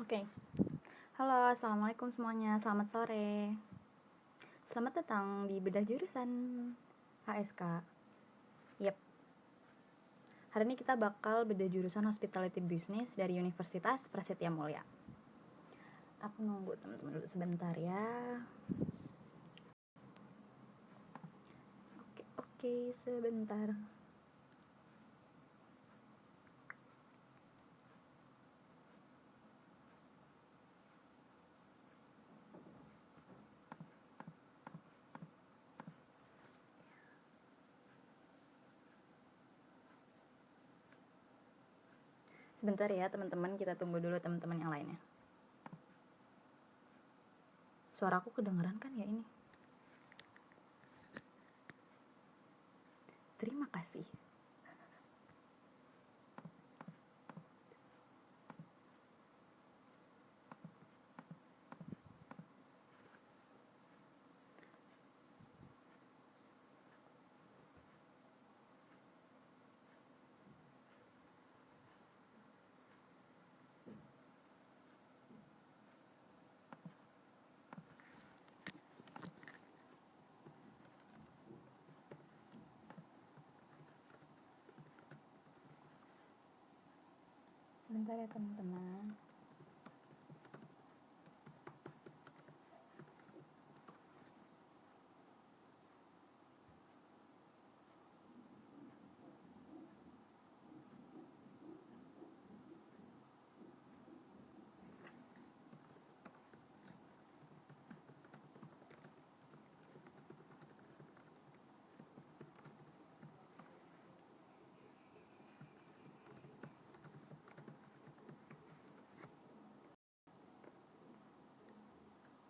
Oke, halo, assalamualaikum semuanya. Selamat sore. Selamat datang di bedah jurusan HSK. Yep. Hari ini kita bakal bedah jurusan Hospitality Business dari Universitas Prasetya Mulia. Aku nunggu teman-teman dulu sebentar ya. Oke, sebentar. Sebentar ya teman-teman, kita tunggu dulu teman-teman yang lainnya. Suaraku kedengeran kan ya ini? Terima kasih. Sebentar ya teman-teman.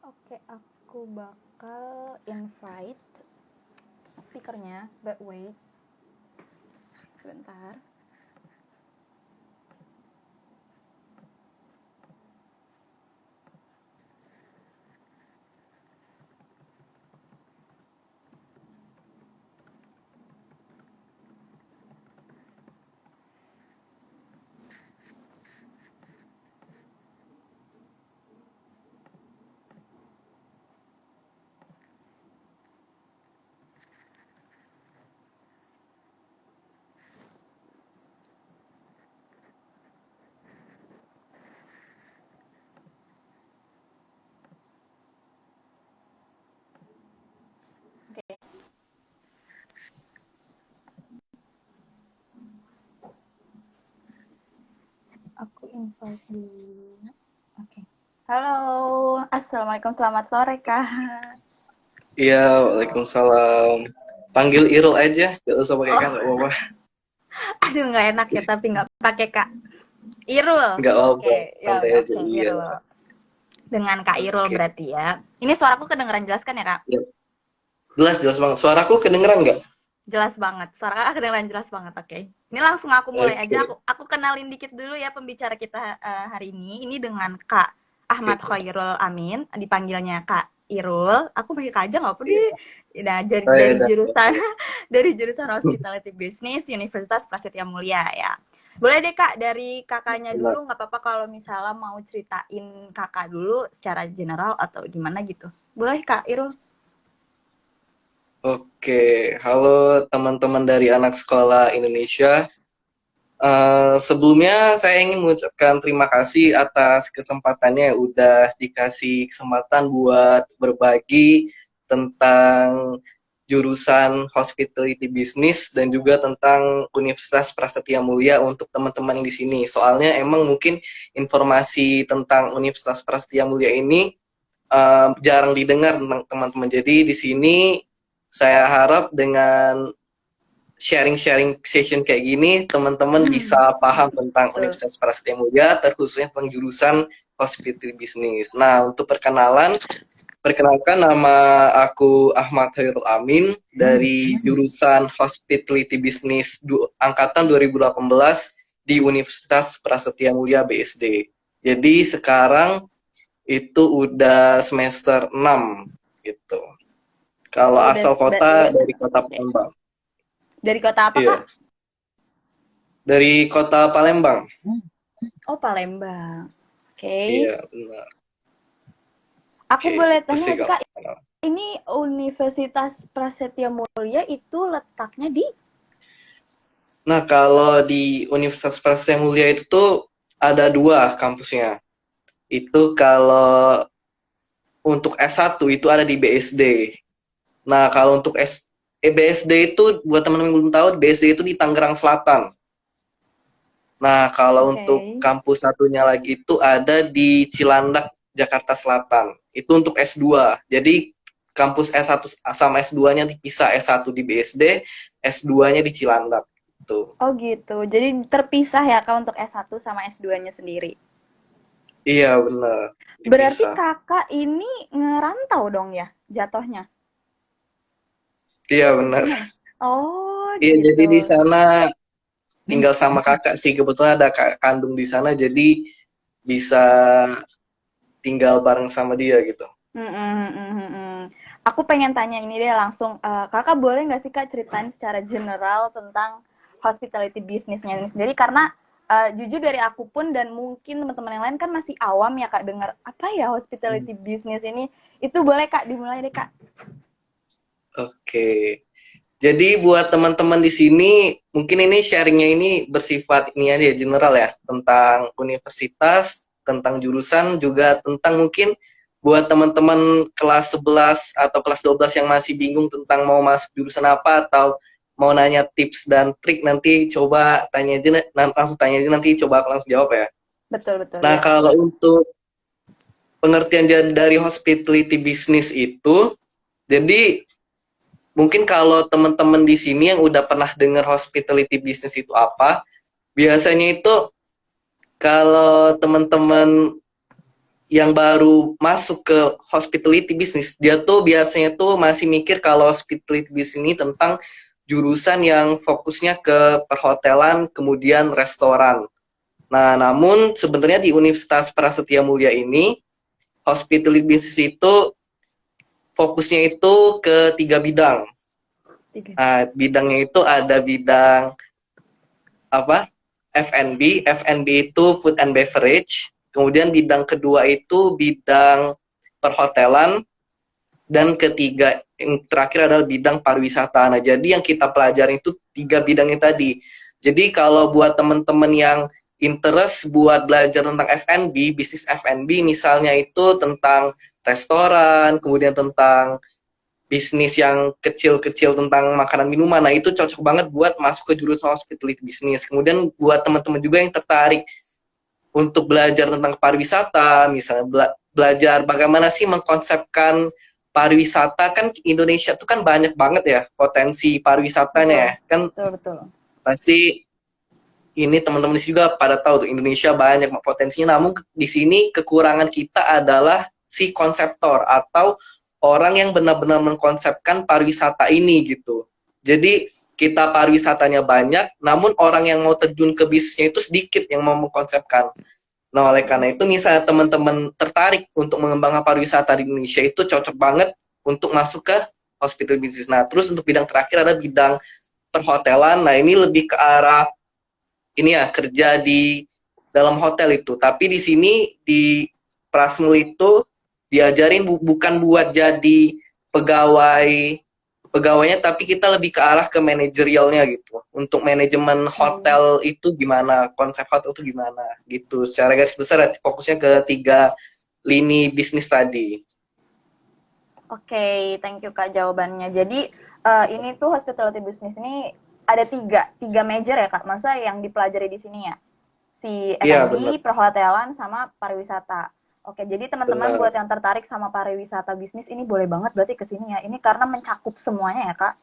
Oke, aku bakal invite speakernya, but wait. Sebentar. Oke. Aku invite dulu. Oke. Halo, assalamualaikum, selamat sore kak. Iya, waalaikumsalam. Panggil Irul aja, gak usah pakai kan, gak apa-apa. Aduh nggak enak ya tapi nggak pakai kak. Irul. Gak apa-apa, Oke, ya santai udah aja, oke iya. Irul. Dengan Kak Irul Oke. berarti ya. Ini suaraku kedengeran jelas kan ya kak? Ya. Jelas banget. Suaraku kedengeran nggak? Jelas banget. Suara kakak kedengeran jelas banget. Oke. Ini langsung aku mulai aja. Oke. Aku kenalin dikit dulu ya pembicara kita hari ini. Ini dengan Kak Ahmad Oke. Khairul Amin, dipanggilnya Kak Irul. Aku panggil Kak aja nggak apa deh. Iya. Nah, Oh, ya dari udah. jurusan dari jurusan Hospitality Business Universitas Prasetya Mulia ya. Boleh deh Kak, dari kakaknya Benar. dulu nggak apa-apa kalau misalnya mau ceritain kakak dulu secara general atau gimana gitu. Boleh Kak Irul? Oke, halo teman-teman dari anak sekolah Indonesia. Sebelumnya saya ingin mengucapkan terima kasih atas kesempatannya udah dikasih kesempatan buat berbagi tentang jurusan Hospitality Business dan juga tentang Universitas Prasetya Mulia untuk teman-teman yang di sini. Soalnya emang mungkin informasi tentang Universitas Prasetya Mulia ini jarang didengar tentang teman-teman. Jadi di sini saya harap dengan sharing-sharing session kayak gini, teman-teman bisa paham tentang Betul. Universitas Prasetya Mulia, terkhususnya tentang jurusan Hospitality Business. Nah, untuk perkenalkan nama aku Ahmad Khairul Amin dari jurusan Hospitality Business angkatan 2018 di Universitas Prasetya Mulia BSD. Jadi sekarang itu udah semester 6 gitu. Kalau Oh, udah asal kota berarti dari kota Palembang. dari kota apa, Kak? Iya. Dari kota Palembang. Oh, Palembang. Oke. Iya, benar. Aku Oke, boleh itu tanya sih nggak sih, kalau. Kak, ini Universitas Prasetya Mulia itu letaknya di? Nah, kalau di Universitas Prasetya Mulia itu tuh ada dua kampusnya. Itu kalau untuk S1 itu ada di BSD. Nah, kalau untuk BSD itu buat teman-teman yang belum tahu, BSD itu di Tangerang Selatan. Nah, kalau Oke. untuk kampus satunya lagi itu ada di Cilandak, Jakarta Selatan. Itu untuk S2. Jadi kampus S1 sama S2-nya dipisah, S1 di BSD, S2-nya di Cilandak. Gitu. Oh gitu. Jadi terpisah ya Kak untuk S1 sama S2-nya sendiri. Iya, benar. Berarti Dipisah. Kakak ini ngerantau dong ya jatuhnya? Iya, Atau benar. gimana? Oh Iya, gitu. jadi di sana tinggal sama kakak sih. Kebetulan ada kakak kandung di sana, jadi bisa tinggal bareng sama dia gitu. Mhm mhm mhm. Aku pengen tanya ini deh langsung, Kakak boleh nggak sih Kak ceritain secara general tentang hospitality bisnisnya ini sendiri? Karena jujur dari aku pun dan mungkin teman-teman yang lain kan masih awam ya Kak dengar apa ya Hmm. hospitality bisnis ini. Itu boleh Kak dimulai deh Kak. Oke. Jadi buat teman-teman di sini, mungkin ini sharingnya ini bersifat ini aja general ya, tentang universitas, tentang jurusan, juga tentang mungkin buat teman-teman kelas 11 atau kelas 12 yang masih bingung tentang mau masuk jurusan apa atau mau nanya tips dan trik, nanti coba tanya aja, langsung tanya aja, nanti coba aku langsung jawab ya. Betul betul Nah, ya. kalau untuk pengertian dari hospitality business itu, jadi mungkin kalau teman-teman di sini yang udah pernah dengar hospitality business itu apa, biasanya itu kalau teman-teman yang baru masuk ke hospitality business, dia tuh biasanya tuh masih mikir kalau hospitality business ini tentang jurusan yang fokusnya ke perhotelan, kemudian restoran. Nah, namun sebenarnya di Universitas Prasetya Mulia ini, hospitality business itu fokusnya itu ke tiga bidang. Tiga. Nah, bidangnya itu ada bidang apa? F&B. F&B itu food and beverage. Kemudian bidang kedua itu bidang perhotelan dan ketiga yang terakhir adalah bidang pariwisata. Nah, jadi yang kita pelajari itu tiga bidang ini tadi. Jadi kalau buat teman-teman yang interest buat belajar tentang F&B, bisnis F&B misalnya itu tentang restoran, kemudian tentang bisnis yang kecil-kecil tentang makanan minuman. Nah, itu cocok banget buat masuk ke jurusan hospitality business. Kemudian buat teman-teman juga yang tertarik untuk belajar tentang pariwisata, misalnya belajar bagaimana sih mengkonsepkan pariwisata. Kan Indonesia tuh kan banyak banget ya potensi pariwisatanya Betul. ya. Kan Betul betul. pasti ini teman-teman juga pada tahu tuh Indonesia banyak potensinya, namun di sini kekurangan kita adalah si konseptor atau orang yang benar-benar mengkonsepkan pariwisata ini gitu. Jadi kita pariwisatanya banyak, namun orang yang mau terjun ke bisnisnya itu sedikit yang mau mengkonsepkan. Nah, oleh karena itu misalnya teman-teman tertarik untuk mengembangkan pariwisata di Indonesia itu cocok banget untuk masuk ke hospital business. Nah, terus untuk bidang terakhir ada bidang perhotelan. Nah, ini lebih ke arah ini ya kerja di dalam hotel itu. Tapi di sini di Prasmul itu diajarin bukan buat jadi pegawai pegawainya, tapi kita lebih ke arah ke manajerialnya gitu. Untuk manajemen Oh. hotel itu gimana, konsep hotel itu gimana gitu. Secara garis besar fokusnya ke tiga lini bisnis tadi. Oke, thank you Kak jawabannya. Jadi ini tuh hospitality business ini ada tiga major ya Kak. Masa yang dipelajari di sini ya? Si Iya benar, F&B, perhotelan, sama pariwisata. Oke, jadi teman-teman benar, buat yang tertarik sama pariwisata bisnis ini boleh banget berarti ke sini ya. Ini karena mencakup semuanya ya Kak.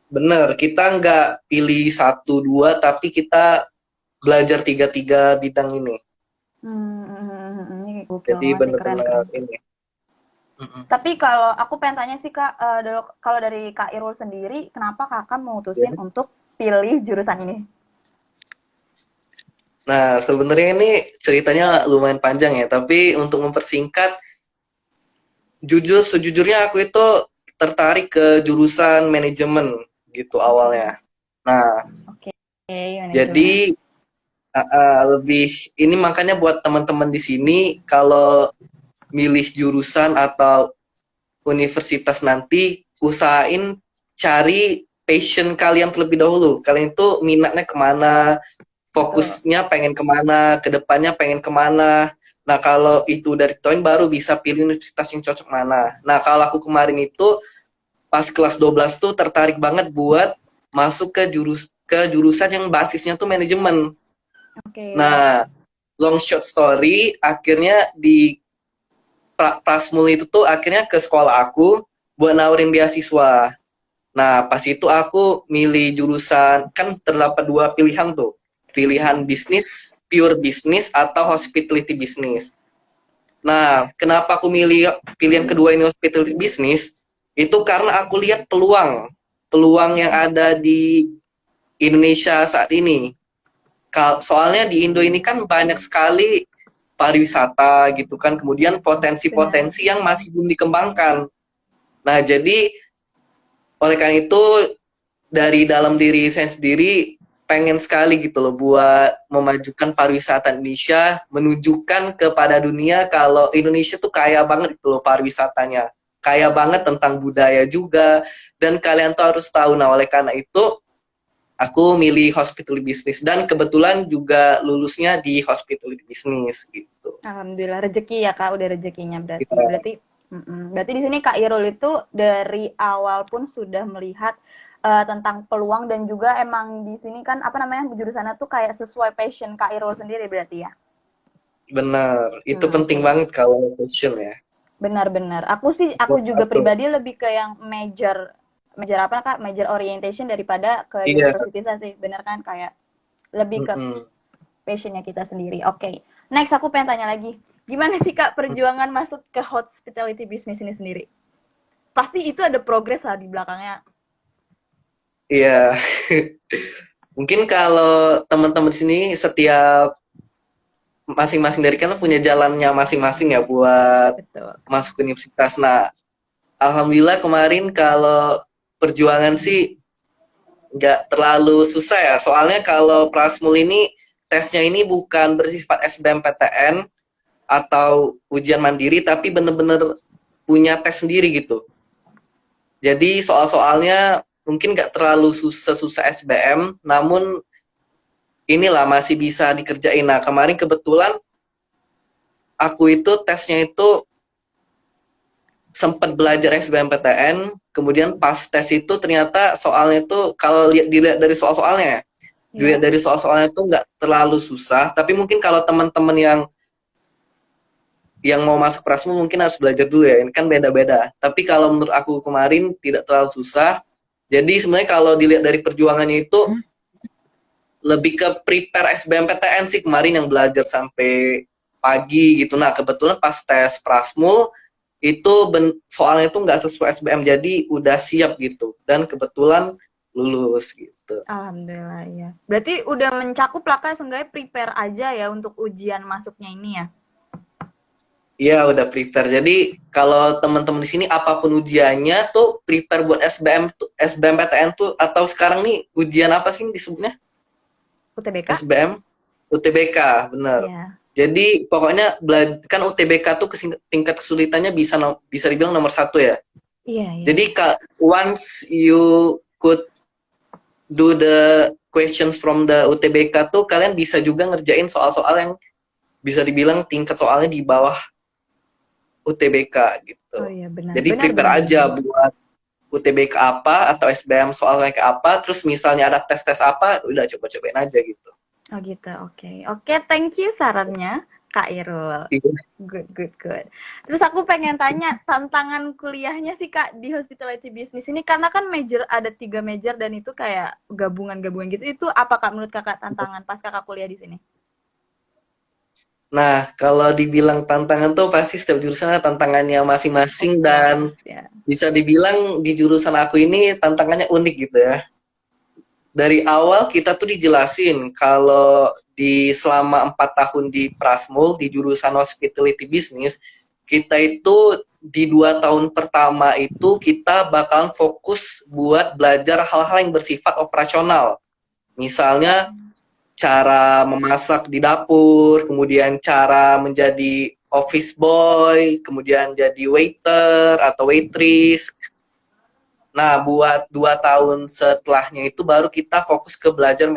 benar. Kita nggak pilih satu dua, tapi kita belajar tiga-tiga bidang ini. Ini gokil Jadi banget sih, keren benar-benar keren. ini. Mm-mm. Tapi kalau aku pengen tanya sih Kak, kalau dari Kak Irul sendiri, kenapa Kakak memutusin Ya. untuk pilih jurusan ini? Nah, sebenarnya ini ceritanya lumayan panjang ya, tapi untuk mempersingkat, sejujurnya aku itu tertarik ke jurusan manajemen gitu Oke, awalnya. Nah, oke, manajemen. jadi Lebih ini makanya buat teman-teman di sini kalau milih jurusan atau universitas nanti usahain cari passion kalian terlebih dahulu. Kalian itu minatnya kemana, Betul. fokusnya pengen kemana, kedepannya pengen kemana. Nah kalau itu dari ditentuin baru bisa pilih universitas yang cocok mana. Nah kalau aku kemarin itu pas kelas 12 tuh tertarik banget buat masuk ke jurusan yang basisnya tuh manajemen. Oke. Nah, long short story, akhirnya di Prasmul itu tuh akhirnya ke sekolah aku buat nawarin beasiswa. Nah, pas itu aku milih jurusan, kan terdapat dua pilihan tuh. Pilihan bisnis, pure bisnis, atau hospitality bisnis. Nah, kenapa aku milih pilihan kedua ini hospitality bisnis? Itu karena aku lihat peluang. Peluang yang ada di Indonesia saat ini. Soalnya di Indo ini kan banyak sekali pariwisata gitu kan, kemudian Benar. potensi-potensi yang masih belum dikembangkan. Nah, jadi oleh karena itu dari dalam diri saya sendiri pengen sekali gitu loh buat memajukan pariwisata Indonesia, menunjukkan kepada dunia kalau Indonesia tuh kaya banget gitu loh pariwisatanya. Kaya banget tentang budaya juga, dan kalian tuh harus tahu. Nah, oleh karena itu aku milih hospitality business dan kebetulan juga lulusnya di hospitality business gitu. Alhamdulillah rezeki ya Kak, udah rezekinya berarti. Kita, Berarti di sini Kak Irul itu dari awal pun sudah melihat tentang peluang dan juga emang di sini kan apa namanya jurusannya tuh kayak sesuai passion Kak Irul sendiri berarti ya. benar, itu Nah, penting oke. banget kalau passion ya. Benar-benar. Aku Nomor juga satu. pribadi lebih ke yang major major apa Kak? Major orientation daripada ke Iya. university sih. Benar kan kayak lebih ke Mm-mm. passionnya kita sendiri. Oke. Okay. Next aku pengen tanya lagi. Gimana sih Kak perjuangan masuk ke hospitality business ini sendiri? Pasti itu ada progres lah di belakangnya. Iya. Mungkin kalau teman-teman sini setiap masing-masing dari kalian punya jalannya masing-masing ya buat Betul. masuk universitas. Nah, alhamdulillah kemarin kalau perjuangan sih nggak terlalu susah ya. Soalnya kalau Prasmul ini tesnya ini bukan bersifat SBMPTN atau ujian mandiri, tapi bener-bener punya tes sendiri gitu. Jadi soal-soalnya mungkin nggak terlalu susah SBM, namun inilah masih bisa dikerjain. Nah, kemarin kebetulan aku itu tesnya itu sempat belajar SBMPTN, kemudian pas tes itu ternyata soalnya itu kalau dilihat dari soal-soalnya, dilihat Ya. dari soal-soalnya itu nggak terlalu susah, tapi mungkin kalau teman-teman yang mau masuk Prasmu mungkin harus belajar dulu ya, ini kan beda-beda. Tapi kalau menurut aku kemarin tidak terlalu susah, jadi sebenarnya kalau dilihat dari perjuangannya itu lebih ke prepare SBMPTN sih kemarin yang belajar sampai pagi gitu. Nah kebetulan pas tes Prasmul itu soalnya itu nggak sesuai SBM jadi udah siap gitu dan kebetulan lulus gitu. Alhamdulillah ya. Berarti udah mencakup lah Kak, seenggaknya prepare aja ya untuk ujian masuknya ini ya. Iya udah prepare. Jadi kalau teman-teman di sini apapun ujiannya tuh prepare buat SBM tuh, SBMPTN tuh atau sekarang nih ujian apa sih disebutnya? UTBK? SBM, UTBK, bener. Ya. Jadi pokoknya kan UTBK tuh tingkat kesulitannya bisa dibilang nomor satu ya. Iya, iya. Jadi once you could do the questions from the UTBK tuh kalian bisa juga ngerjain soal-soal yang bisa dibilang tingkat soalnya di bawah UTBK gitu. Oh iya, benar. Jadi Benar, benar, prepare benar. aja buat UTBK apa atau SBM soalnya kayak apa, terus misalnya ada tes-tes apa, udah coba-cobain aja gitu. Oh gitu, oke. Oke, thank you sarannya, Kak Irul. Iya. Good, good, good. Terus aku pengen tanya tantangan kuliahnya sih Kak di hospitality business ini karena kan major ada 3 major dan itu kayak gabungan-gabungan gitu. Itu apa Kak menurut Kakak tantangan pas Kakak kuliah di sini? Nah, kalau dibilang tantangan tuh pasti setiap jurusan ada tantangannya Of masing-masing dan course, ya. bisa dibilang di jurusan aku ini tantangannya unik gitu ya. Dari awal kita tuh dijelasin kalau di selama 4 tahun di Prasmul di jurusan hospitality business kita itu di 2 tahun pertama itu kita bakalan fokus buat belajar hal-hal yang bersifat operasional. Misalnya cara memasak di dapur, kemudian cara menjadi office boy, kemudian jadi waiter atau waitress. Nah, buat 2 tahun setelahnya itu baru kita fokus ke belajar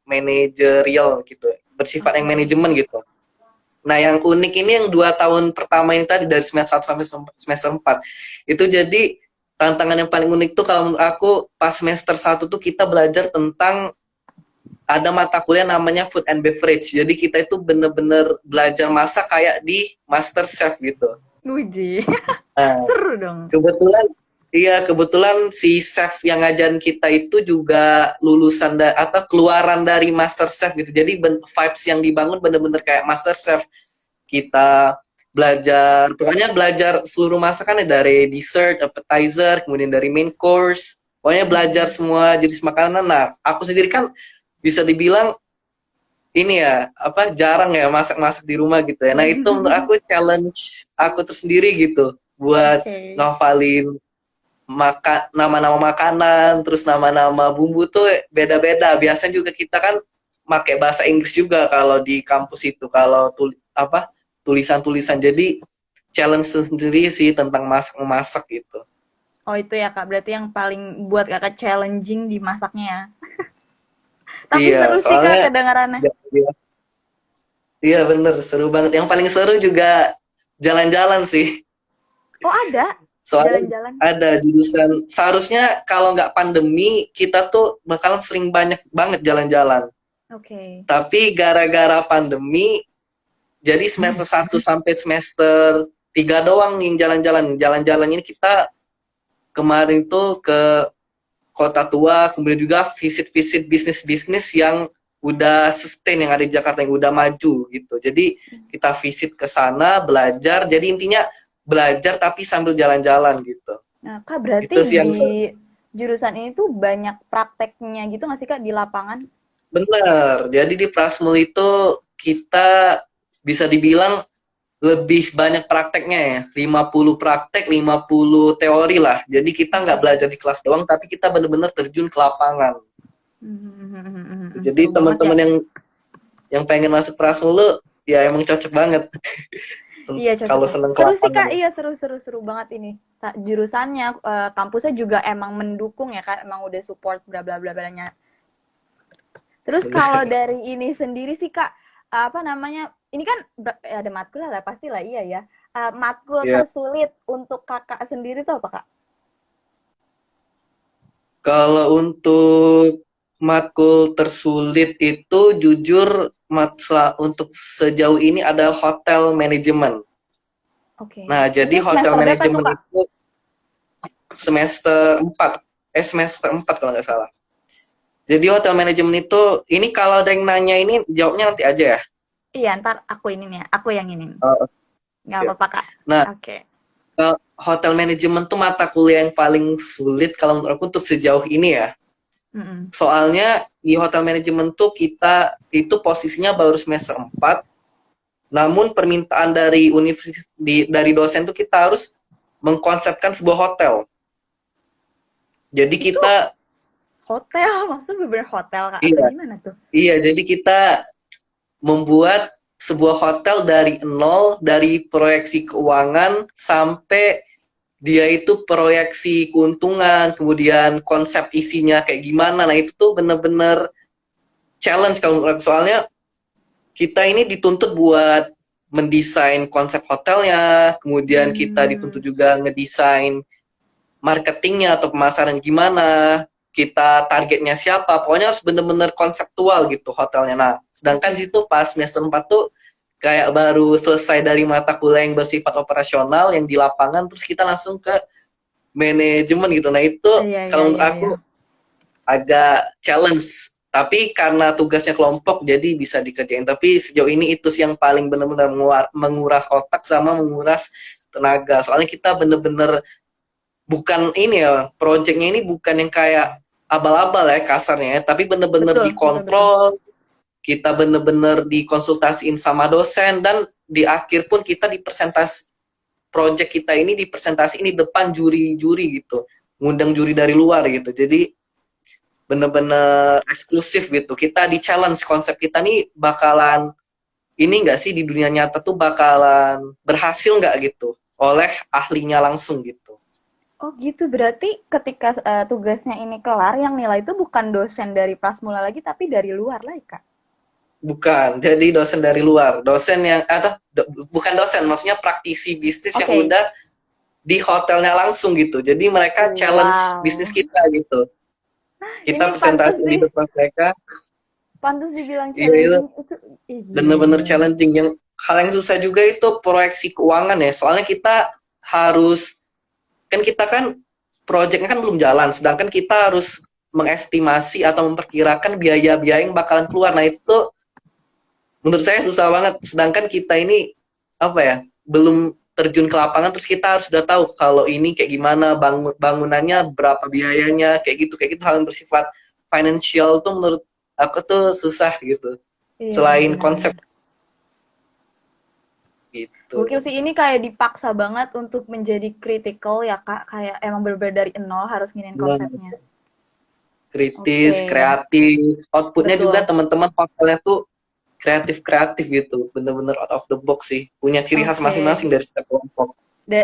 manajerial gitu, bersifat yang Oke. manajemen gitu. Nah, yang unik ini yang 2 tahun pertama ini tadi dari semester 1 sampai semester 4. Itu jadi tantangan yang paling unik tuh kalau menurut aku pas semester 1 tuh kita belajar tentang ada mata kuliah namanya food and beverage. Jadi kita itu bener-bener belajar masak kayak di Master Chef gitu. Uji. Nah, Seru dong. kebetulan iya, kebetulan si chef yang ngajarin kita itu juga lulusan atau keluaran dari Master Chef gitu. Jadi vibes yang dibangun bener-bener kayak Master Chef. Kita belajar, pokoknya belajar seluruh masakan dari dessert, appetizer, kemudian dari main course. Pokoknya belajar semua jenis makanan. Nah, aku sendiri kan bisa dibilang ini ya, apa jarang ya masak-masak di rumah gitu ya. Nah, itu menurut aku challenge aku tersendiri gitu buat Oke. ngafalin nama-nama makanan, terus nama-nama bumbu tuh beda-beda. Biasanya juga kita kan pakai bahasa Inggris juga kalau di kampus itu, kalau tulisan-tulisan. Jadi challenge sendiri sih tentang masak-memasak gitu. Oh itu ya Kak, berarti yang paling buat Kakak challenging di masaknya ya. Tapi Iya, seru sih Kak soalnya kedengarannya. iya, iya bener, seru banget. Yang paling seru juga jalan-jalan sih. Oh ada Soalnya jalan-jalan. ada jurusan, seharusnya kalau nggak pandemi, kita tuh bakalan sering banyak banget jalan-jalan. Oke. Tapi gara-gara pandemi, jadi semester 1 sampai semester 3 doang yang jalan-jalan. Jalan-jalan ini kita kemarin tuh ke Kota Tua, kemudian juga visit-visit bisnis-bisnis yang udah sustain yang ada di Jakarta yang udah maju gitu. Jadi kita visit ke sana, belajar. Jadi intinya belajar tapi sambil jalan-jalan gitu. Nah Kak berarti Itu sih yang di jurusan ini tuh banyak prakteknya gitu nggak sih Kak di lapangan? benar. Jadi di Prasmul itu kita bisa dibilang lebih banyak prakteknya ya. 50 praktek, 50 teori lah. Jadi kita nggak Oke. belajar di kelas doang, tapi kita benar-benar terjun ke lapangan. Jadi Seru banget ya. teman-teman yang pengen masuk Prasmul lu, ya emang cocok banget. Iya cocok Kalau banget. seneng ke Seru sih lapangan. Kak, iya seru banget ini. Jurusannya, kampusnya juga emang mendukung ya Kak, emang udah support bla bla bla blanya. Terus kalau Bener. dari ini sendiri sih Kak, apa namanya? Ini kan ada matkul lah pasti lah iya ya. Matkul Ya. tersulit untuk Kakak sendiri tuh apa Kak? Kalau untuk matkul tersulit itu jujur untuk sejauh ini adalah hotel manajemen. Oke. Nah, jadi Itu hotel semester berapa tuh manajemen Kak? itu semester 4 kalau nggak salah. Jadi hotel manajemen itu, ini kalau ada yang nanya ini jawabnya nanti aja ya. Iya, ntar aku ini nih, aku yang ini. Oh, Nggak siap. apa-apa Kak. Nah, Oke. hotel manajemen tuh mata kuliah yang paling sulit kalau menurut aku untuk sejauh ini ya. Mm-mm. Soalnya di hotel manajemen tuh kita itu posisinya baru semester 4, namun permintaan dari dari dosen tuh kita harus mengkonsepkan sebuah hotel. Jadi Itu kita hotel, maksudnya bener hotel Kak atau iya, gimana tuh? iya, jadi kita membuat sebuah hotel dari nol, dari proyeksi keuangan sampai dia itu proyeksi keuntungan, kemudian konsep isinya kayak gimana. Nah, itu tuh bener-bener challenge kalau menurut aku. Soalnya kita ini dituntut buat mendesain konsep hotelnya, kemudian kita dituntut Hmm. juga ngedesain marketingnya atau pemasaran gimana, kita targetnya siapa, pokoknya harus bener-bener konseptual gitu hotelnya. Nah, sedangkan Oke. di situ pas semester 4 tuh kayak baru selesai dari mata kuliah yang bersifat operasional, yang di lapangan, terus kita langsung ke manajemen gitu. Nah, itu Iya, iya, kalau menurut iya, aku iya. agak challenge. Tapi karena tugasnya kelompok, jadi bisa dikerjain. Tapi sejauh ini itu sih yang paling benar-benar menguras otak sama menguras tenaga. Soalnya kita bener-bener bukan ini ya, projectnya ini bukan yang kayak abal-abal ya kasarnya ya, tapi bener-bener Betul, betul, betul. dikontrol, kita bener-bener dikonsultasiin sama dosen, dan di akhir pun kita dipresentasi project kita ini dipresentasi ini depan juri-juri gitu, ngundang juri dari luar gitu. Jadi bener-bener eksklusif gitu. Kita di challenge konsep kita nih bakalan ini nggak sih di dunia nyata tuh bakalan berhasil nggak gitu oleh ahlinya langsung gitu. Oh gitu, berarti ketika tugasnya ini kelar, yang nilai itu bukan dosen dari Prasmula lagi, tapi dari luar lagi, Kak? Bukan, jadi dosen dari luar, dosen yang atau bukan dosen, maksudnya praktisi bisnis yang Oke. udah di hotelnya langsung gitu. Jadi mereka challenge bisnis Wow. kita gitu. Kita Ini pantas presentasi di sih, depan mereka, pantas dibilang iya itu challenging itu. Ih, gila, bener-bener gila. challenging. Yang hal yang susah juga itu proyeksi keuangan ya. Soalnya kita harus kan kita kan proyeknya kan belum jalan, sedangkan kita harus mengestimasi atau memperkirakan biaya-biaya yang bakalan keluar. Nah itu menurut saya susah banget. Sedangkan kita ini apa ya belum terjun ke lapangan, terus kita harus udah tahu kalau ini kayak gimana bangunannya berapa biayanya kayak gitu hal yang bersifat financial tuh menurut aku tuh susah gitu. Iya, iya, Selain konsep benar-benar. Gokil gitu. sih, ini kayak dipaksa banget untuk menjadi critical ya, Kak. Kayak emang bener-bener dari nol harus nginin Nah, konsepnya. kritis, Oke, kreatif, outputnya juga betul. teman-teman hotelnya tuh kreatif-kreatif gitu, bener-bener out of the box sih, punya ciri khas Oke. masing-masing dari setiap kelompok.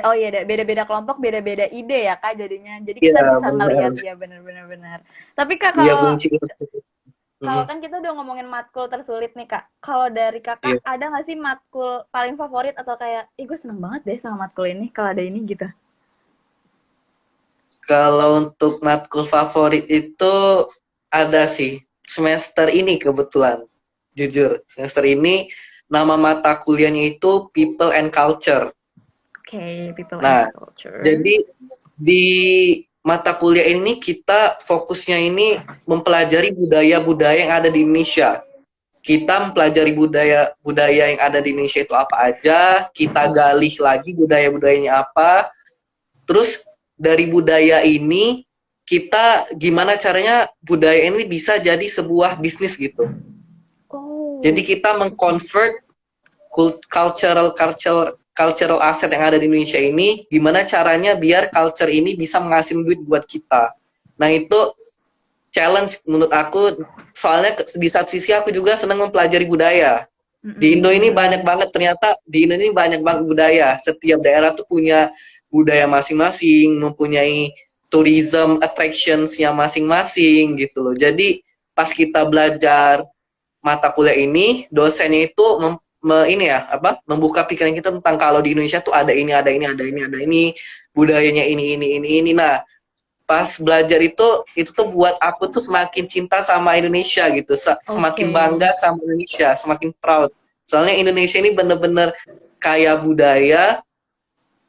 Oh iya, beda-beda kelompok, beda-beda ide ya, Kak, jadinya. Jadi kita Iya bisa benar, ngelihat ya, bener-bener benar. Tapi Kak, iya kalau punya ciri khas. kalau Mhm, kan kita udah ngomongin matkul tersulit nih, Kak. Kalau dari Kakak, iya. ada nggak sih matkul paling favorit atau kayak, ih gue seneng banget deh sama matkul ini, kalau ada ini gitu. Kalau untuk matkul favorit itu ada sih semester ini kebetulan, jujur semester ini nama mata kuliahnya itu People and Culture. Oke, people and Nah, culture. jadi di mata kuliah ini kita fokusnya ini mempelajari budaya-budaya yang ada di Indonesia. Kita mempelajari budaya-budaya yang ada di Indonesia itu apa aja, kita gali lagi budaya-budayanya apa, terus dari budaya ini kita gimana caranya budaya ini bisa jadi sebuah bisnis gitu. Jadi Oh, kita mengconvert cultural asset yang ada di Indonesia ini gimana caranya biar culture ini bisa menghasilkan duit buat kita. Nah itu challenge menurut aku, soalnya di satu sisi aku juga senang mempelajari budaya. Di Indo ini banyak mm-mm. banget, ternyata di Indo ini banyak banget budaya. Setiap daerah tuh punya budaya masing-masing, mempunyai tourism attractions-nya masing-masing gitu loh. Jadi pas kita belajar mata kuliah ini, dosennya itu ini ya apa membuka pikiran kita tentang kalau di Indonesia tuh ada ini, ada ini, ada ini, ada ini, budayanya ini. Nah, pas belajar itu tuh buat aku tuh semakin cinta sama Indonesia gitu, semakin Oke. bangga sama Indonesia, semakin proud. Soalnya Indonesia ini bener-bener kaya budaya,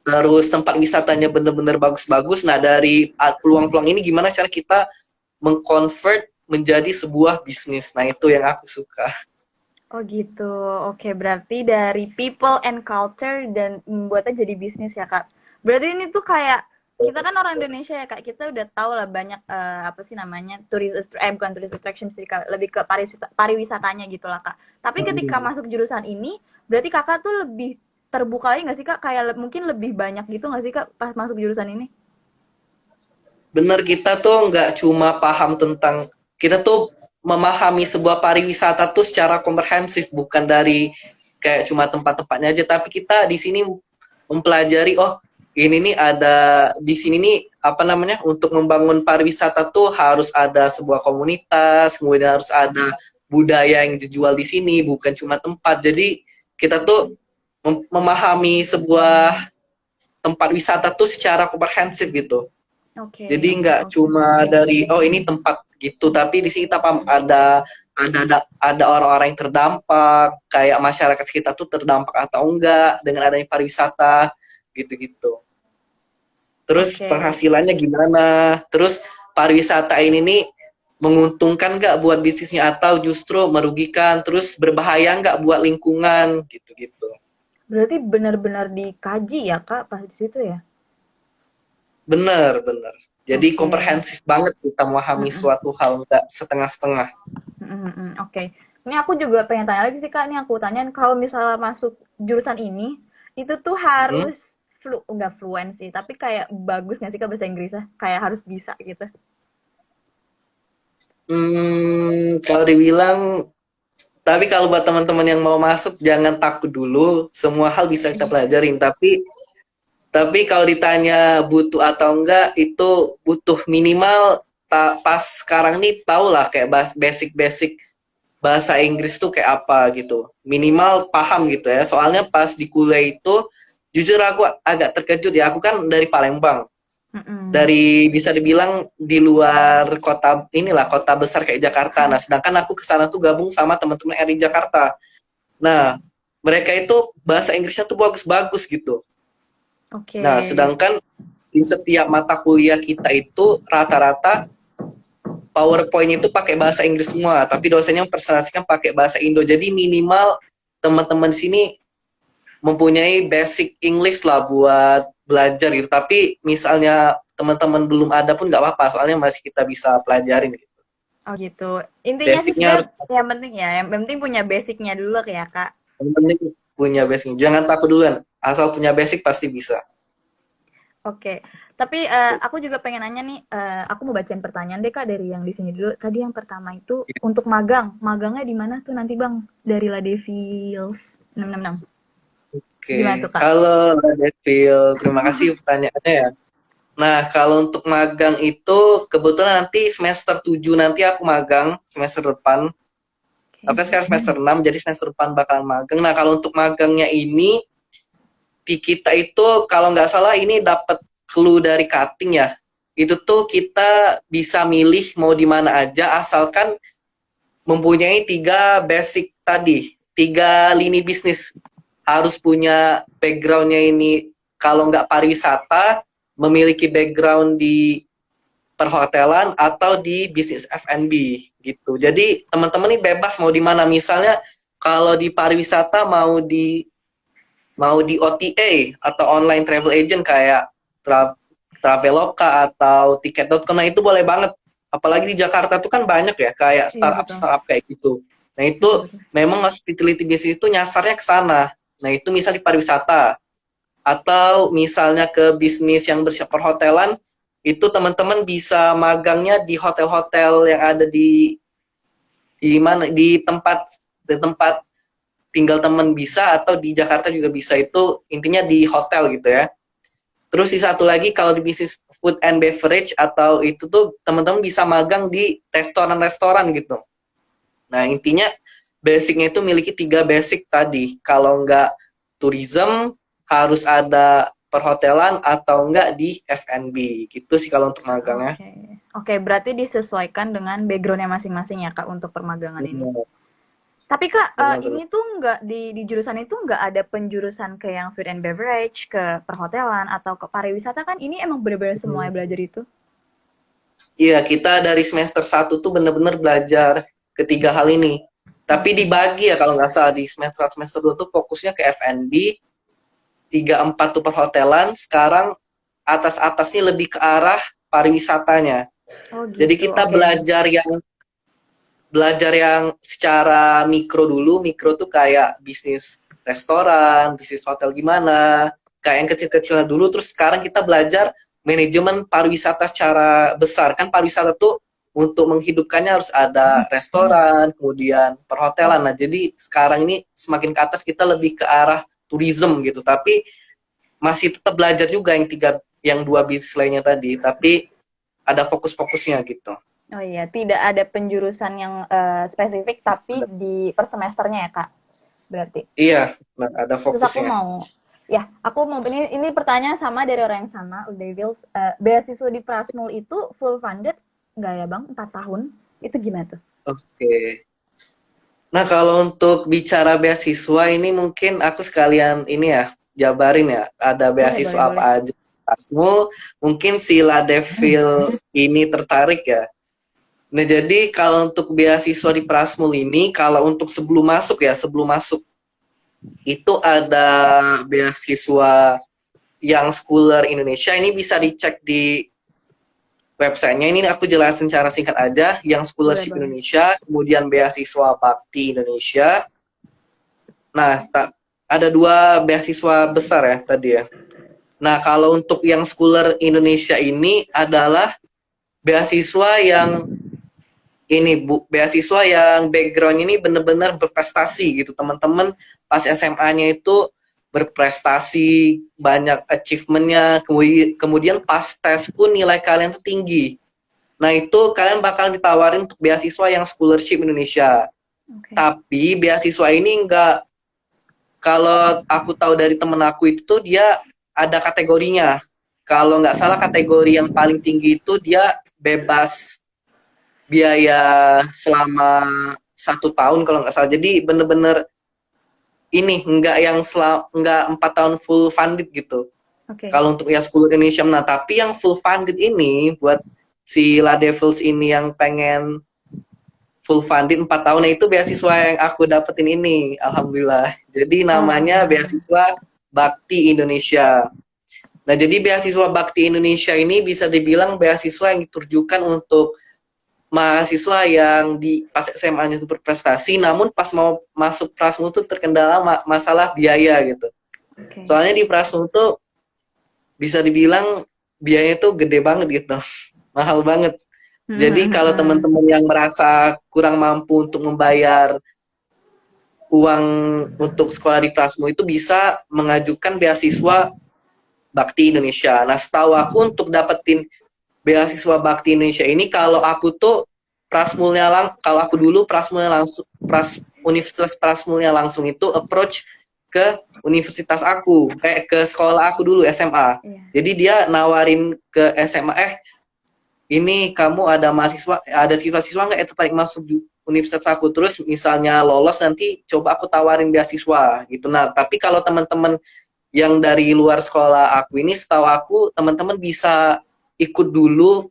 terus tempat wisatanya bener-bener bagus-bagus. Nah dari peluang-peluang ini gimana cara kita mengconvert menjadi sebuah bisnis. Nah itu yang aku suka. Oh gitu. Oke, berarti dari people and culture dan membuatnya jadi bisnis ya, Kak. Berarti ini tuh kayak kita kan orang Indonesia ya, Kak. Kita udah tahu lah banyak apa sih namanya? Bukan tourist attraction sih, Kak. Lebih ke pariwisatanya gitu lah, Kak. Tapi ketika masuk jurusan ini, berarti Kakak tuh lebih terbuka lagi nggak sih, Kak? Kayak mungkin lebih banyak gitu nggak sih, Kak, pas masuk jurusan ini? Bener, kita tuh nggak cuma paham tentang, kita tuh memahami sebuah pariwisata tuh secara komprehensif, bukan dari kayak cuma tempat-tempatnya aja, tapi kita di sini mempelajari, oh ini nih ada di sini nih apa namanya, untuk membangun pariwisata tuh harus ada sebuah komunitas, kemudian harus ada budaya yang dijual di sini, bukan cuma tempat. Jadi kita tuh memahami sebuah tempat wisata tuh secara komprehensif gitu. Oke, Jadi oke, nggak oke. cuma dari oh ini tempat gitu, tapi di sini kita paham ada orang-orang yang terdampak, kayak masyarakat kita tuh terdampak atau enggak dengan adanya pariwisata gitu-gitu. Terus Oke. penghasilannya gimana? Terus pariwisata ini nih menguntungkan nggak buat bisnisnya atau justru merugikan? Terus berbahaya nggak buat lingkungan gitu-gitu. Berarti benar-benar dikaji ya, Kak, pas di situ ya? Bener, bener. Jadi Oke. komprehensif banget kita memahami Mm-mm. suatu hal, nggak setengah-setengah. Oke. Ini aku juga pengen tanya lagi sih, Kak. Ini aku tanyain kalau misalnya masuk jurusan ini, itu tuh Mm-mm. harus nggak fluent sih, tapi kayak bagus nggak sih, Kak, bahasa Inggrisnya? Kayak harus bisa gitu. Kalau dibilang, tapi kalau buat teman-teman yang mau masuk jangan takut dulu, semua hal bisa kita Oke. pelajarin. Tapi kalau ditanya butuh atau enggak, itu butuh minimal pas sekarang nih tau lah kayak basic-basic bahasa Inggris tuh kayak apa gitu. Minimal paham gitu ya. Soalnya pas di kuliah itu, jujur aku agak terkejut ya. Aku kan dari Palembang. Mm-mm. Dari bisa dibilang di luar kota inilah kota besar kayak Jakarta. Nah, sedangkan aku ke sana tuh gabung sama teman-teman yang di Jakarta. Nah, mereka itu bahasa Inggrisnya tuh bagus-bagus gitu. Oke. Nah, sedangkan di setiap mata kuliah kita itu rata-rata PowerPoint itu pakai bahasa Inggris semua, tapi dosennya mempresentasikan pakai bahasa Indo. Jadi minimal teman-teman sini mempunyai basic English lah buat belajar gitu. Tapi misalnya teman-teman belum ada pun nggak apa-apa, soalnya masih kita bisa pelajarin gitu. Oh gitu. Intinya sih Basicnya sebenarnya harus yang penting ya, yang penting punya basicnya dulu ya Kak. yang penting punya basic. Jangan takut duluan, asal punya basic pasti bisa. Oke. Tapi aku juga pengen nanya nih, aku mau bacain pertanyaan deh Kak dari yang di sini dulu. Tadi yang pertama itu untuk magang. Magangnya di mana tuh nanti Bang? Dari Ladevils 666. Oke, Gimana tuh Kak? halo Devil, terima kasih pertanyaannya ya. Nah, kalau untuk magang itu kebetulan nanti semester 7 nanti aku magang semester depan. Aku Oke. kan sekarang semester 6 jadi semester depan bakal magang. Nah, kalau untuk magangnya ini di kita itu kalau nggak salah ini dapat clue dari cutting ya. Itu tuh kita bisa milih mau di mana aja asalkan mempunyai tiga basic tadi, tiga lini bisnis. Harus punya backgroundnya ini kalau nggak pariwisata, memiliki background di perhotelan atau di bisnis F&B gitu. Jadi teman-teman ini bebas mau di mana. Misalnya kalau di pariwisata mau di OTA atau online travel agent kayak Traveloka atau Tiket.com, nah itu boleh banget. Apalagi di Jakarta tuh kan banyak ya kayak Iya betul. startup kayak gitu. Nah itu Betul betul. memang hospitality business itu nyasarnya ke sana. Nah itu misalnya di pariwisata atau misalnya ke bisnis yang bersifat perhotelan, itu teman-teman bisa magangnya di hotel-hotel yang ada di mana di tempat tinggal teman bisa atau di Jakarta juga bisa, itu intinya di hotel gitu ya. Terus di satu lagi kalau di bisnis food and beverage atau itu tuh teman-teman bisa magang di restoran-restoran gitu. Nah intinya basicnya itu miliki tiga basic tadi. Kalau nggak tourism harus ada perhotelan atau enggak di F&B gitu sih kalau untuk magangnya. Oke. Oke, berarti disesuaikan dengan backgroundnya masing-masing ya Kak untuk permagangan ini. Benar, Tapi Kak, benar-benar. ini tuh nggak di jurusan itu nggak ada penjurusan ke yang food and beverage, ke perhotelan atau ke pariwisata kan? Ini emang bener-bener semuanya belajar itu. Iya, kita dari semester 1 tuh benar-benar belajar ketiga hal ini. Tapi Oke. dibagi ya kalau nggak salah di semester 1 semester 2 tuh fokusnya ke F&B, 3 4 tuh perhotelan, sekarang atas-atasnya lebih ke arah pariwisatanya. Oh Jadi gitu. kita Oke. belajar yang secara mikro dulu. Mikro tuh kayak bisnis restoran, bisnis hotel gimana, kayak yang kecil-kecilnya dulu. Terus sekarang kita belajar manajemen pariwisata secara besar. Kan pariwisata tuh untuk menghidupkannya harus ada restoran, kemudian perhotelan. Nah, jadi sekarang ini semakin ke atas kita lebih ke arah tourism gitu. Tapi masih tetap belajar juga yang dua bisnis lainnya tadi. Tapi ada fokus-fokusnya gitu. Oh iya, tidak ada penjurusan yang spesifik tapi di per semesternya ya Kak. Berarti. Iya, nah ada Terus aku fokusnya. mau ini pertanyaan sama dari orang yang sama, Devils. Beasiswa di Prasmul itu full funded nggak ya Bang? 4 tahun. Itu gimana tuh? Oke. Nah, kalau untuk bicara beasiswa ini mungkin aku sekalian ini ya, jabarin ya. Ada Boleh, boleh, beasiswa apa boleh. aja. Asmul, mungkin si Ladevil ini tertarik ya. Nah, jadi kalau untuk beasiswa di Prasmul ini, kalau untuk sebelum masuk itu ada beasiswa yang Scholar Indonesia, ini bisa dicek di websitenya. Ini aku jelasin secara singkat aja. Yang Boleh, Scholarship boleh. Indonesia, kemudian beasiswa Bakti Indonesia. Nah, ada dua beasiswa besar ya tadi ya. Nah, kalau untuk yang Scholar Indonesia ini adalah beasiswa yang ini Bu, beasiswa yang background ini benar-benar berprestasi gitu. Teman-teman pas SMA-nya itu berprestasi, banyak achievementnya, kemudian pas tes pun nilai kalian tuh tinggi. Nah itu kalian bakal ditawarin untuk beasiswa yang scholarship Indonesia. Oke. Tapi beasiswa ini enggak, kalau aku tahu dari temen aku itu tuh dia ada kategorinya. Kalau nggak salah kategori yang paling tinggi itu dia bebas biaya selama 1 tahun kalau nggak salah. Jadi bener-bener ini nggak yang nggak 4 tahun full funded gitu. Oke. Kalau untuk ya School Indonesia, nah tapi yang full funded ini buat si La Devils ini yang pengen full funded 4 tahun, nah itu beasiswa yang aku dapetin ini, alhamdulillah. Jadi namanya Wah. beasiswa Bakti Indonesia. Nah jadi beasiswa Bakti Indonesia ini bisa dibilang beasiswa yang ditujukan untuk mahasiswa yang di pas SMA-nya itu berprestasi, namun pas mau masuk Prasmul tuh terkendala masalah biaya gitu. Oke. Soalnya di Prasmul tuh bisa dibilang biayanya tuh gede banget gitu, mahal banget. Jadi kalau teman-teman yang merasa kurang mampu untuk membayar uang untuk sekolah di Prasmul itu bisa mengajukan beasiswa Bakti Indonesia. Nah, setahu aku untuk dapetin beasiswa Bakti Indonesia ini, kalau aku tuh kalau aku dulu Prasmulnya langsung, Universitas Prasmulnya langsung itu approach ke universitas aku, ke sekolah aku dulu SMA. Iya. Jadi dia nawarin ke SMA, ini kamu ada mahasiswa, ada siswa-siswa nggak yang tertarik masuk di universitas aku, terus misalnya lolos nanti coba aku tawarin beasiswa gitu. Nah tapi kalau teman-teman yang dari luar sekolah aku ini, setahu aku teman-teman bisa ikut dulu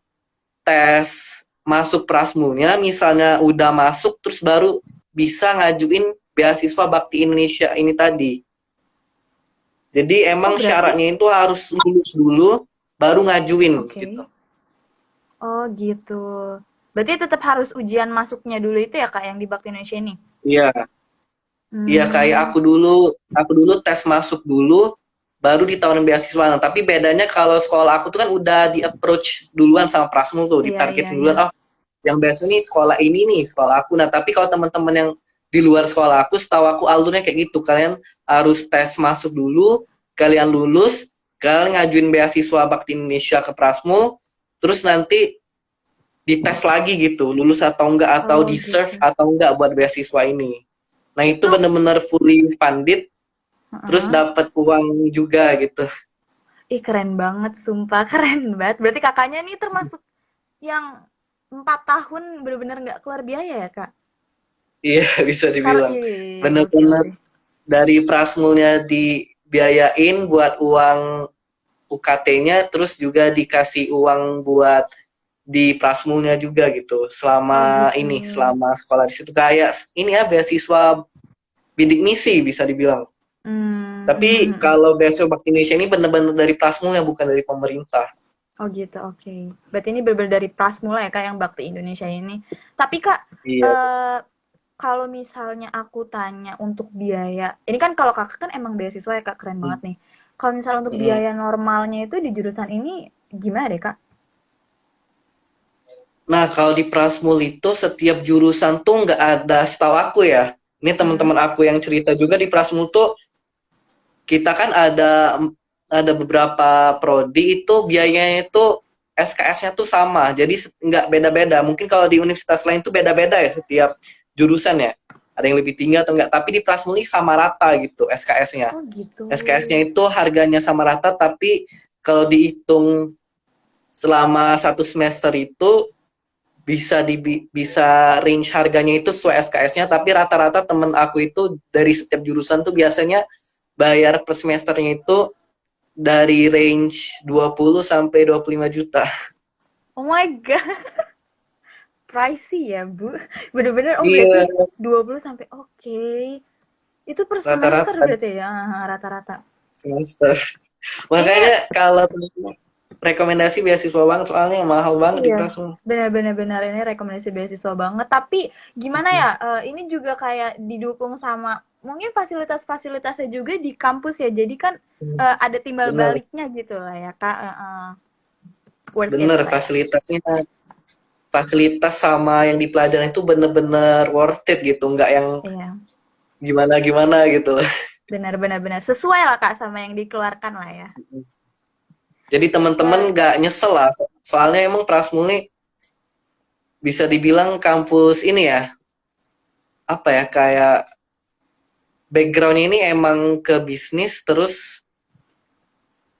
tes masuk Prasmulnya, misalnya udah masuk terus baru bisa ngajuin beasiswa Bakti Indonesia ini tadi. Jadi Oh, emang berarti syaratnya itu harus lulus dulu baru ngajuin oke. gitu. Oh, gitu. Berarti tetap harus ujian masuknya dulu itu ya, Kak, yang di Bakti Indonesia ini? Iya, iya kayak Hmm, aku dulu tes masuk dulu baru ditawarin beasiswa. Nah, tapi bedanya kalau sekolah aku tuh kan udah di approach duluan sama Prasmul tuh, iya, iya, ditargetin iya. duluan, oh yang beasiswa nih sekolah ini nih, sekolah aku. Nah, tapi kalau teman-teman yang di luar sekolah aku, setahu aku alurnya kayak gitu. Kalian harus tes masuk dulu, kalian lulus, kalian ngajuin beasiswa Bakti Indonesia ke Prasmul, terus nanti dites lagi gitu, lulus atau enggak, atau Oh, di gitu. serve atau enggak buat beasiswa ini. Nah, itu Itu, bener-bener fully funded, terus heeh. dapat uang juga gitu. Ih, keren banget, sumpah keren banget. Berarti kakaknya nih termasuk yang 4 tahun bener-bener nggak keluar biaya ya, Kak? Iya, bisa Karena, dibilang. ih, gokil Bener-bener sih. dari Prasmulnya dibiayain buat uang UKT-nya, terus juga dikasih uang buat di Prasmulnya juga gitu. Oh, Selama gitu. ini, selama sekolah di situ kayak ini ya beasiswa bidik misi bisa dibilang. Hmm, Tapi kalau beasiswa Bakti Indonesia ini benar-benar dari Prasmul yang bukan dari pemerintah. oh gitu, oke. Berarti ini bener-bener dari Prasmula ya, Kak, yang Bakti Indonesia ini. Tapi, Kak, Iya. eh kalau misalnya aku tanya untuk biaya, ini kan kalau kakak kan emang beasiswa ya, Kak, keren banget nih. Kalau misalnya untuk Mm. biaya normalnya itu di jurusan ini gimana deh, Kak? Nah, kalau di Prasmul itu setiap jurusan tuh nggak ada, setahu aku ya. Ini Mm-mm. teman-teman aku yang cerita juga di Prasmul tuh, kita kan ada beberapa prodi itu biayanya itu SKS-nya tuh sama. Jadi nggak beda-beda. Mungkin kalau di universitas lain tuh beda-beda ya setiap jurusan ya. Ada yang lebih tinggi atau enggak. Tapi di Prasmul ini sama rata gitu SKS-nya. Oh gitu. SKS-nya itu harganya sama rata, tapi kalau dihitung selama 1 semester itu bisa range harganya itu sesuai SKS-nya, tapi rata-rata temen aku itu dari setiap jurusan tuh biasanya bayar per semesternya itu dari range 20 sampai 25 juta. Oh my God, pricey ya, Bu. Bener-bener, oh Iya, berarti 20 sampai, oke. Itu per semester rata-rata berarti ya, rata-rata. semester. Ini Makanya kalau rekomendasi beasiswa banget, soalnya mahal banget di iya, Prasmul. benar-benar benar ini rekomendasi beasiswa banget. Tapi gimana ya? Ini juga kayak didukung sama mungkin fasilitas-fasilitasnya juga di kampus ya. Jadi kan ada timbal Bener, baliknya gitu lah ya, Kak. Worth it bener lah ya. fasilitasnya fasilitas sama yang dipelajarin itu bener-bener worth it gitu, nggak yang Iya, gimana-gimana gitu. benar-benar benar. Sesuai lah Kak sama yang dikeluarkan lah ya. Jadi teman-teman Wah, nggak nyesel lah, soalnya emang Prasmul nih bisa dibilang kampus ini ya, apa ya, kayak background ini emang ke bisnis, terus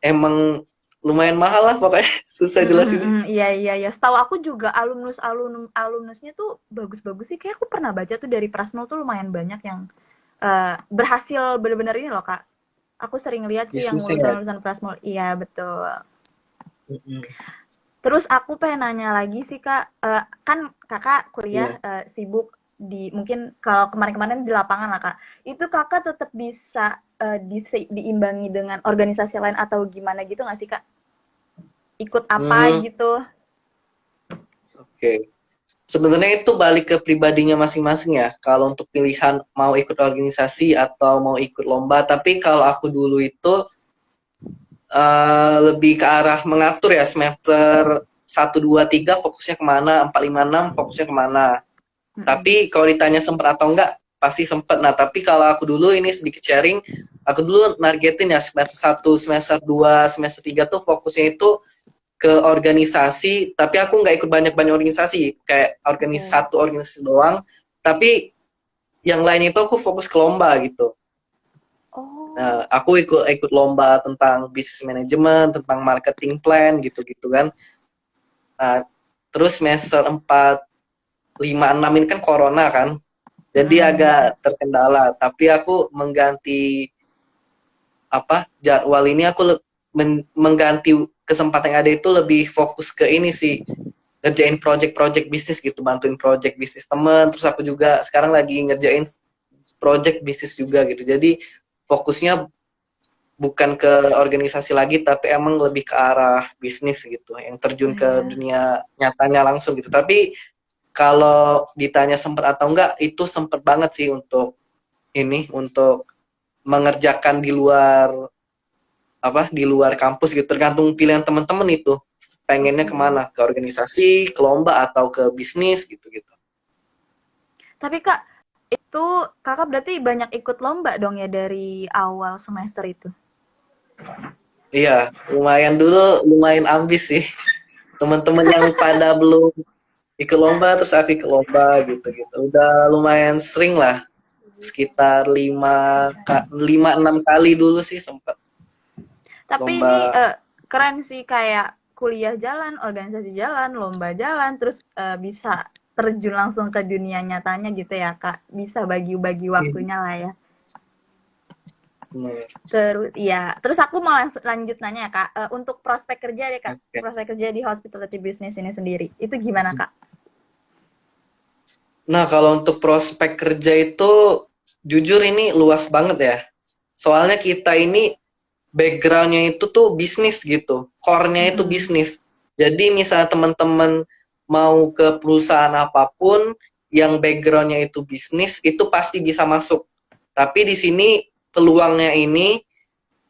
emang lumayan mahal lah pokoknya. Susah jelasin. iya iya iya. Setahu aku juga alumnusnya tuh bagus-bagus sih. Kayak aku pernah baca tuh dari Prasmul tuh lumayan banyak yang berhasil bener-bener ini loh Kak. Aku sering lihat sih yang Bisnisnya ya. lulusan-lulusan Prasmul. Iya betul. Mm-mm. Terus aku pengen nanya lagi sih Kak, kan Kakak kuliah Iya. sibuk di mungkin kalau kemarin-kemarin di lapangan lah Kak. Itu Kakak tetap bisa diimbangi dengan organisasi lain atau gimana gitu nggak sih Kak? Ikut apa Hmm, gitu? oke. Sebenarnya itu balik ke pribadinya masing-masing ya. Kalau untuk pilihan mau ikut organisasi atau mau ikut lomba, tapi kalau aku dulu itu lebih ke arah mengatur ya, semester 1, 2, 3 fokusnya kemana, 4, 5, 6 fokusnya kemana. Mm-mm. Tapi kalau ditanya sempat atau enggak, pasti sempat. Nah, tapi kalau aku dulu ini sedikit sharing, aku dulu nargetin ya semester 1, semester 2, semester 3 tuh fokusnya itu ke organisasi, tapi aku nggak ikut banyak-banyak organisasi, kayak Oke. satu organisasi doang, tapi yang lain itu aku fokus ke lomba gitu. Oh, Nah, aku ikut ikut lomba tentang business management, tentang marketing plan gitu-gitu kan. Nah, terus semester 4, 5, 6 ini kan corona kan. Jadi mm-mm, betul. agak terkendala, tapi aku mengganti apa jadwal ini, aku mengganti kesempatan yang ada itu lebih fokus ke ini sih, ngerjain project-project bisnis gitu, bantuin project bisnis temen, terus aku juga sekarang lagi ngerjain project bisnis juga gitu. Jadi fokusnya bukan ke organisasi lagi, tapi emang lebih ke arah bisnis gitu, yang terjun Oh ke ya. dunia nyatanya langsung gitu. Tapi kalau ditanya sempat atau enggak, itu sempat banget sih untuk ini, untuk mengerjakan di luar di luar kampus gitu, tergantung pilihan teman-teman itu pengennya Oke. kemana, ke organisasi, ke lomba, atau ke bisnis gitu-gitu. Tapi Kak, itu Kakak berarti banyak ikut lomba dong ya dari awal semester itu? Iya, lumayan dulu, lumayan ambis sih. Teman-teman yang pada belum ikut lomba, terus aku ikut lomba gitu-gitu. Udah lumayan sering lah, sekitar 5, 6 kali dulu sih sempat Tapi ini lomba. keren sih kayak kuliah jalan, organisasi jalan, lomba jalan, terus bisa terjun langsung ke dunia nyatanya gitu ya Kak. Bisa bagi-bagi waktunya lah ya. Hmm, Terus iya, terus aku mau lanjut nanya ya Kak. Untuk prospek kerja deh Kak. oke. Prospek kerja di hospitality business ini sendiri. Itu gimana Kak? Nah, kalau untuk prospek kerja itu jujur ini luas banget ya. Soalnya kita ini backgroundnya itu tuh bisnis gitu, core-nya itu Mm-mm. bisnis. Jadi misalnya teman-teman mau ke perusahaan apapun yang backgroundnya itu bisnis, itu pasti bisa masuk. Tapi di sini peluangnya ini,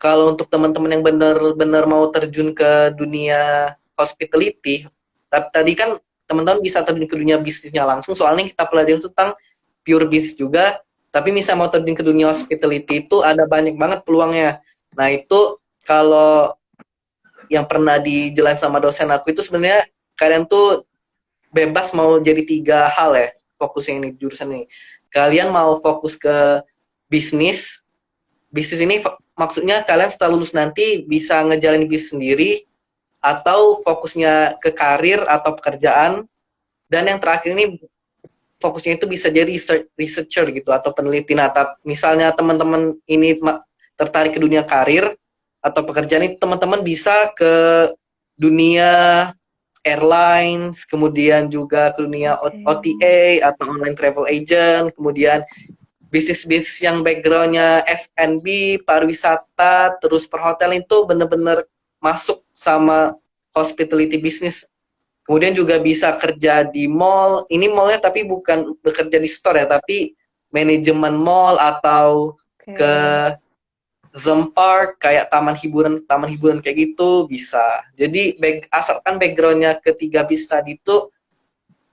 kalau untuk teman-teman yang benar-benar mau terjun ke dunia hospitality, tadi kan teman-teman bisa terjun ke dunia bisnisnya langsung, soalnya kita pelajari tentang pure bisnis juga, tapi misal mau terjun ke dunia hospitality itu ada banyak banget peluangnya. Nah, itu kalau yang pernah dijelasin sama dosen aku itu, sebenarnya kalian tuh bebas mau jadi 3 hal ya, fokusnya ini jurusan ini. Kalian mau fokus ke bisnis. Bisnis ini maksudnya kalian setelah lulus nanti bisa ngejalanin bisnis sendiri, atau fokusnya ke karir atau pekerjaan. Dan yang terakhir ini fokusnya itu bisa jadi researcher gitu, atau peneliti. Nah, misalnya teman-teman ini tertarik ke dunia karir atau pekerjaan, itu teman-teman bisa ke dunia airlines, kemudian juga ke dunia Oke. OTA atau online travel agent, kemudian bisnis-bisnis yang backgroundnya F&B, pariwisata, terus perhotelan, itu bener-bener masuk sama hospitality business. Kemudian juga bisa kerja di mall. Ini mallnya tapi bukan bekerja di store ya, tapi manajemen mall, atau ke Oke. theme park, kayak taman hiburan kayak gitu bisa. Jadi asalkan backgroundnya ketiga bisa gitu,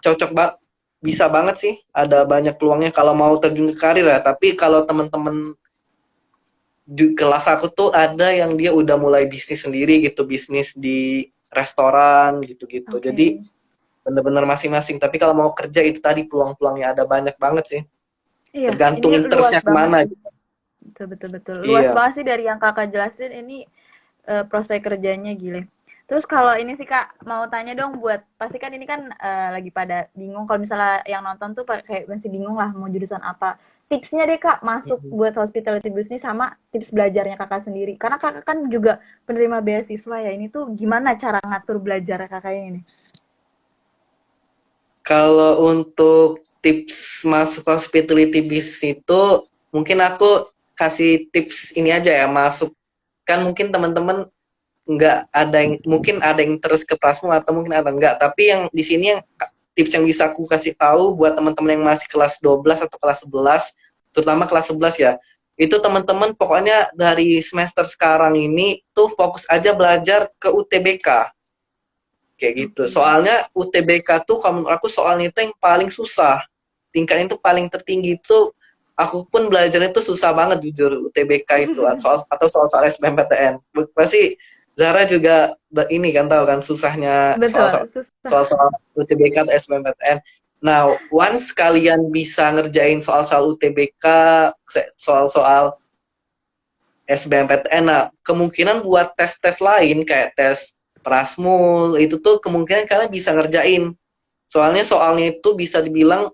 cocok banget, bisa banget sih, ada banyak peluangnya kalau mau terjun ke karir ya. Tapi kalau teman-teman di kelas aku tuh ada yang dia udah mulai bisnis sendiri gitu, bisnis di restoran gitu-gitu. Jadi Oke. bener-bener masing-masing. Tapi kalau mau kerja itu tadi peluang-peluangnya ada banyak banget sih. Iya, ini Tergantung luas interestnya banget kemana sih. gitu. Betul, betul, betul. Luas Iya. banget sih dari yang kakak jelasin ini, prospek kerjanya gile. Terus kalau ini sih kak, mau tanya dong buat, pasti kan ini kan lagi pada bingung, kalau misalnya yang nonton tuh kayak masih bingung lah mau jurusan apa. Tipsnya deh kak, masuk buat hospitality business sama tips belajarnya kakak sendiri. Karena kakak kan juga penerima beasiswa ya, ini tuh gimana cara ngatur belajar kakak ini? Kalau untuk tips masuk hospitality business itu, mungkin aku kasih tips ini aja ya, masuk kan mungkin teman-teman nggak ada yang, mungkin ada yang terus ke Prasmul atau mungkin ada enggak, tapi yang di sini yang tips yang bisa aku kasih tahu buat teman-teman yang masih kelas 12 atau kelas 11, terutama kelas 11 ya, itu teman-teman pokoknya dari semester sekarang ini tuh fokus aja belajar ke UTBK kayak gitu. Oke. Soalnya UTBK tuh kalau menurut aku soalnya itu yang paling susah, tingkatnya itu paling tertinggi itu. Aku pun belajarnya itu susah banget jujur UTBK itu, atau soal-soal SBMPTN. Pasti Zara juga ini kan tahu kan susahnya soal-soal Betul, susah. soal-soal UTBK atau SBMPTN. Nah, once kalian bisa ngerjain soal-soal UTBK, soal-soal SBMPTN, nah kemungkinan buat tes-tes lain kayak tes Prasmul itu tuh kemungkinan kalian bisa ngerjain. Soalnya itu bisa dibilang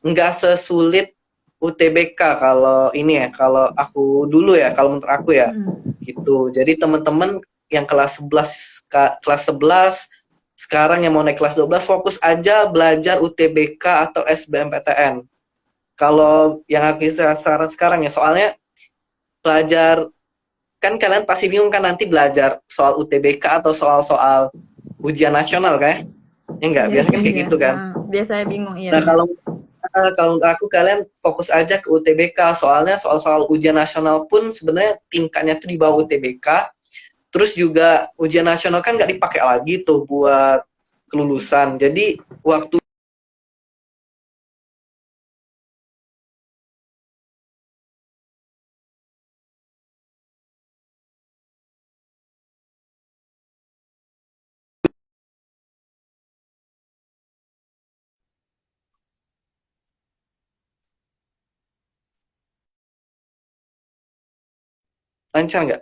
nggak sesulit UTBK kalau ini ya, kalau aku dulu ya, kalau menurut aku ya Mm-mm. gitu. Jadi teman-teman yang kelas 11 sekarang yang mau naik kelas 12 fokus aja belajar UTBK atau SBMPTN. Kalau yang aku saran sekarang ya, soalnya belajar, kan kalian pasti bingung kan nanti belajar soal UTBK atau soal-soal ujian nasional kan? Ya enggak, Iya, biasanya kan kayak iya. gitu kan. Biasanya bingung, iya Nah, benar. kalau untuk aku kalian fokus aja ke UTBK, soalnya soal-soal ujian nasional pun sebenarnya tingkatnya tuh di bawah UTBK. Terus juga ujian nasional kan nggak dipakai lagi tuh buat kelulusan. Jadi waktu lancar nggak?